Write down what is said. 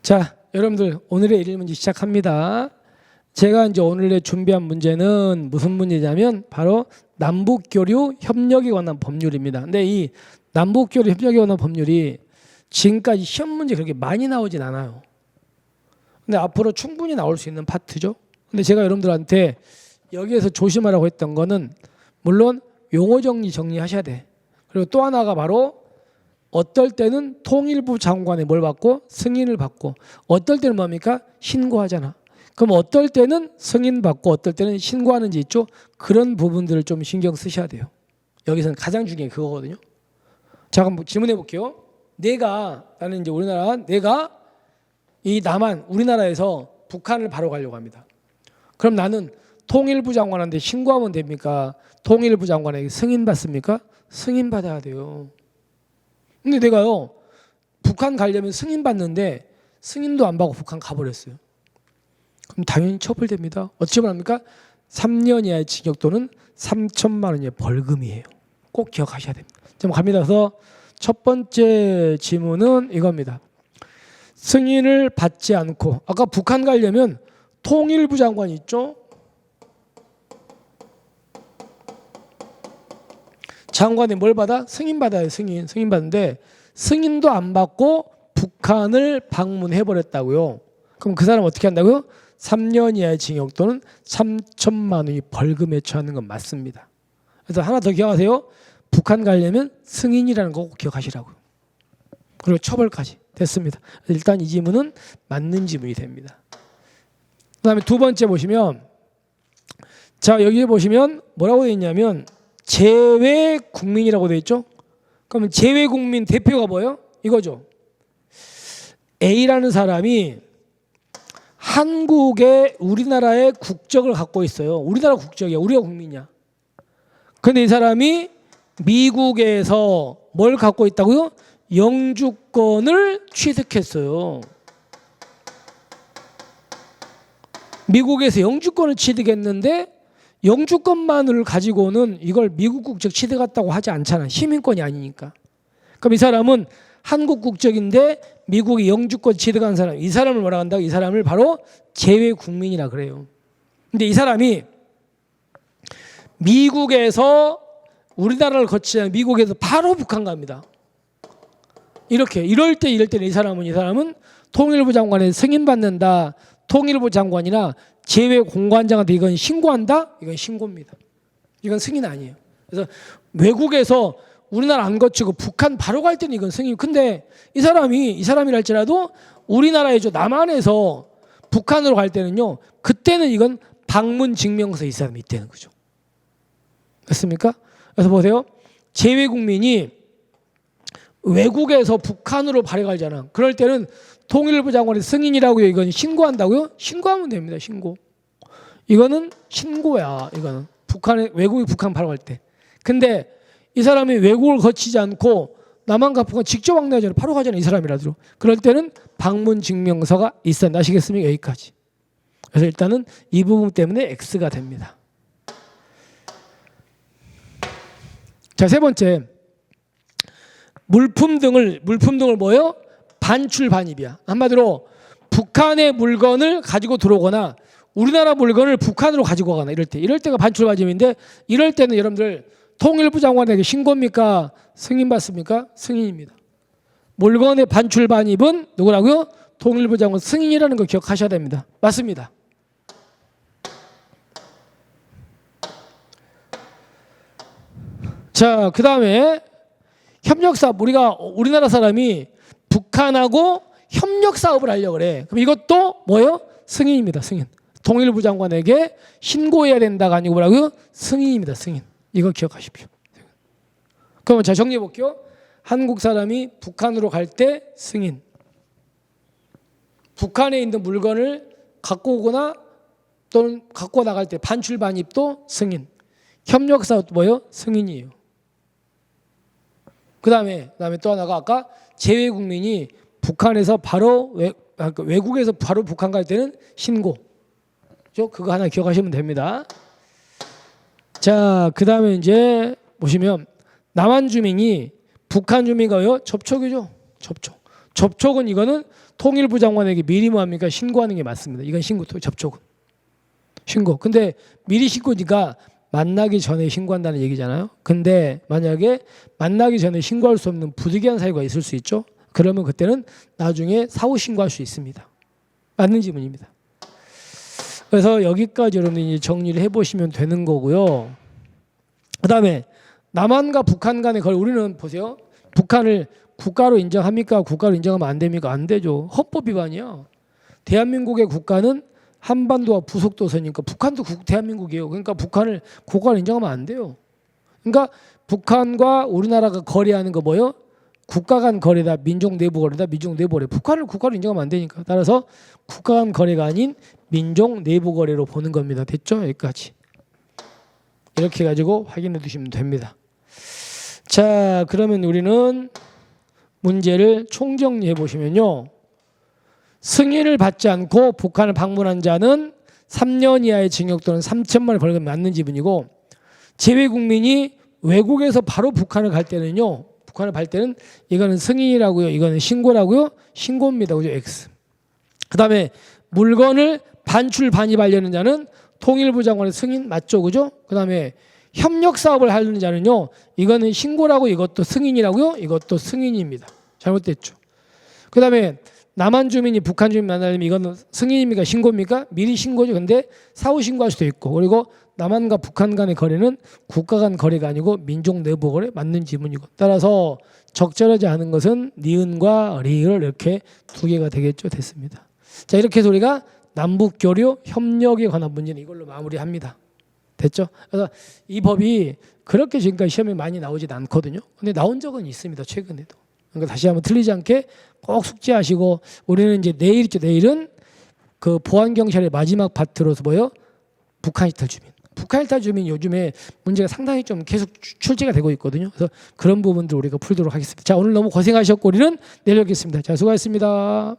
자, 여러분들 오늘의 1문제 시작합니다. 제가 이제 오늘 준비한 문제는 무슨 문제냐면 바로 남북교류 협력에 관한 법률입니다. 근데 이 남북교류 협력에 관한 법률이 지금까지 시험 문제 그렇게 많이 나오진 않아요. 근데 앞으로 충분히 나올 수 있는 파트죠. 근데 제가 여러분들한테 여기에서 조심하라고 했던 거는 물론 용어 정리하셔야 돼. 그리고 또 하나가 바로 어떨 때는 통일부 장관의 뭘 받고 승인을 받고 어떨 때는 뭡니까? 신고하잖아. 그럼 어떨 때는 승인 받고 어떨 때는 신고하는지 있죠? 그런 부분들을 좀 신경 쓰셔야 돼요. 여기서는 가장 중요한 게 그거거든요. 자, 그럼 질문해 볼게요. 나는 이제 내가 이 남한 우리나라에서 북한을 바로 가려고 합니다. 그럼 나는 통일부 장관한테 신고하면 됩니까? 통일부 장관에게 승인 받습니까? 승인 받아야 돼요. 근데 내가요 북한 가려면 승인 받는데 승인도 안 받고 북한 가버렸어요. 그럼 당연히 처벌됩니다. 어떻게 처벌합니까? 3년 이하의 징역 또는 3천만 원의 벌금이에요. 꼭 기억하셔야 됩니다. 자, 갑니다. 그래서 첫 번째 질문은 이겁니다. 승인을 받지 않고 아까 북한 가려면 통일부 장관이 있죠. 장관이 뭘 받아? 승인 받아요. 승인 받는데 승인도 안 받고 북한을 방문해버렸다고요. 그럼 그 사람 어떻게 한다고요? 3년 이하의 징역 또는 3천만 원의 벌금에 처하는 건 맞습니다. 그래서 하나 더 기억하세요. 북한 가려면 승인이라는 거 꼭 기억하시라고요. 그리고 처벌까지 됐습니다. 일단 이 질문은 맞는 질문이 됩니다. 그 다음에 두 번째 보시면 자 여기에 보시면 뭐라고 되어 있냐면 재외국민이라고 되어 있죠. 그러면 재외국민 대표가 뭐예요? 이거죠. A라는 사람이 우리나라의 국적을 갖고 있어요. 우리나라 국적이야. 우리가 국민이야. 그런데 이 사람이 미국에서 뭘 갖고 있다고요? 영주권을 취득했어요. 미국에서 영주권을 취득했는데 영주권만을 가지고는 이걸 미국 국적 취득했다고 하지 않잖아. 시민권이 아니니까. 그럼 이 사람은 한국 국적인데 미국이 영주권 취득한 사람, 이 사람을 뭐라 한다고? 이 사람을 바로 재외국민이라 그래요. 근데 이 사람이 미국에서 우리나라를 거치지 미국에서 바로 북한 갑니다. 이럴 때는 이 사람은 통일부 장관의 승인받는다. 통일부 장관이나 재외공관장한테 이건 신고한다? 이건 신고입니다. 이건 승인 아니에요. 그래서 외국에서 우리나라 안 거치고 북한 바로 갈 때는 이건 승인. 근데 이 사람이랄지라도 우리나라에죠. 남한에서 북한으로 갈 때는요. 그때는 이건 방문 증명서 이 사람이 있다는 거죠. 됐습니까? 그래서 보세요. 재외국민이 외국에서 북한으로 발해가잖아. 그럴 때는 통일부 장관의 승인이라고요. 이건 신고한다고요? 신고하면 됩니다. 신고. 이거는 신고야. 이거는 외국이 북한 바로 갈 때. 근데 이 사람이 외국을 거치지 않고 남한과 북한 직접 왕래하잖아요. 바로 가잖아요. 이 사람이라도. 그럴 때는 방문 증명서가 있어야 아시겠습니까? 여기까지. 그래서 일단은 이 부분 때문에 X가 됩니다. 자, 세 번째. 물품 등을 뭐예요? 반출 반입이야. 한마디로 북한의 물건을 가지고 들어오거나 우리나라 물건을 북한으로 가지고 가거나 이럴 때가 반출 반입인데 이럴 때는 여러분들 통일부 장관에게 신고입니까? 승인 받습니까? 승인입니다. 물건의 반출 반입은 누구라고요? 통일부 장관 승인이라는 거 기억하셔야 됩니다. 맞습니다. 자, 그 다음에 협력사업. 우리나라 사람이 북한하고 협력사업을 하려고 그래. 그럼 이것도 뭐예요? 승인입니다. 승인. 통일부 장관에게 신고해야 된다가 아니고 뭐라고요? 승인입니다. 승인. 이거 기억하십시오. 그러면 자 정리해 볼게요. 한국 사람이 북한으로 갈 때 승인. 북한에 있는 물건을 갖고 오거나 또는 갖고 나갈 때 반출 반입도 승인. 협력사업도 뭐예요? 승인이에요. 그 다음에 또 하나가 아까 재외국민이 북한에서 외국에서 바로 북한 갈 때는 신고. 그거 하나 기억하시면 됩니다. 자, 그 다음에 이제 보시면 남한 주민이 북한 주민과요 접촉이죠. 접촉. 접촉은 이거는 통일부 장관에게 미리 뭐합니까? 신고하는 게 맞습니다. 이건 신고, 접촉은. 신고. 근데 미리 신고니까 만나기 전에 신고한다는 얘기잖아요. 근데 만약에 만나기 전에 신고할 수 없는 부득이한 사유가 있을 수 있죠. 그러면 그때는 나중에 사후 신고할 수 있습니다. 맞는 지문입니다. 그래서 여기까지 여러분들이 정리를 해보시면 되는 거고요. 그 다음에 남한과 북한 간의 거래, 우리는 보세요. 북한을 국가로 인정합니까? 국가로 인정하면 안 됩니까? 안 되죠. 헌법 위반이야. 대한민국의 국가는 한반도와 부속도서니까 북한도 대한민국이에요. 그러니까 북한을 국가로 인정하면 안 돼요. 그러니까 북한과 우리나라가 거래하는 거 뭐예요? 국가 간 거래다, 민족 내부 거래다, 민족 내부 거래. 북한을 국가로 인정하면 안 되니까. 따라서 국가 간 거래가 아닌 민족 내부 거래로 보는 겁니다. 됐죠? 여기까지. 이렇게 가지고 확인해 두시면 됩니다. 자, 그러면 우리는 문제를 총정리해 보시면요. 승인을 받지 않고 북한을 방문한 자는 3년 이하의 징역 또는 3천만 원 벌금이 맞는 지분이고, 재외 국민이 외국에서 바로 북한을 갈 때는요. 북한을 갈 때는 이거는 승인이라고요. 이거는 신고라고요. 신고입니다. 그죠? X. 그다음에 물건을 반출 반입하려는 자는 통일부 장관의 승인 맞죠? 그죠? 그다음에 협력 사업을 하려는 자는요. 이거는 신고라고 이것도 승인이라고요. 이것도 승인입니다. 잘못됐죠. 그다음에 남한 주민이 북한 주민 만나려면 이거는 승인입니까? 신고입니까? 미리 신고죠. 근데 사후 신고할 수도 있고. 그리고 남한과 북한 간의 거래는 국가 간 거래가 아니고 민족 내부 거래 맞는 지문이고. 따라서 적절하지 않은 것은 니은과 리을 이렇게 두 개가 되겠죠. 됐습니다. 자, 이렇게 해서 우리가 남북 교류 협력에 관한 문제는 이걸로 마무리합니다. 됐죠? 그래서 이 법이 그렇게 지금까지 시험에 많이 나오진 않거든요. 근데 나온 적은 있습니다. 최근에도. 그러니까 다시 한번 틀리지 않게 꼭 숙지하시고, 우리는 이제 내일이죠. 내일은 그 보안경찰의 마지막 파트로서 뭐예요? 북한 이탈 주민. 북한 이탈 주민 요즘에 문제가 상당히 좀 계속 출제가 되고 있거든요. 그래서 그런 부분들 우리가 풀도록 하겠습니다. 자, 오늘 너무 고생하셨고 우리는 내일 뵙겠습니다. 자, 수고하셨습니다.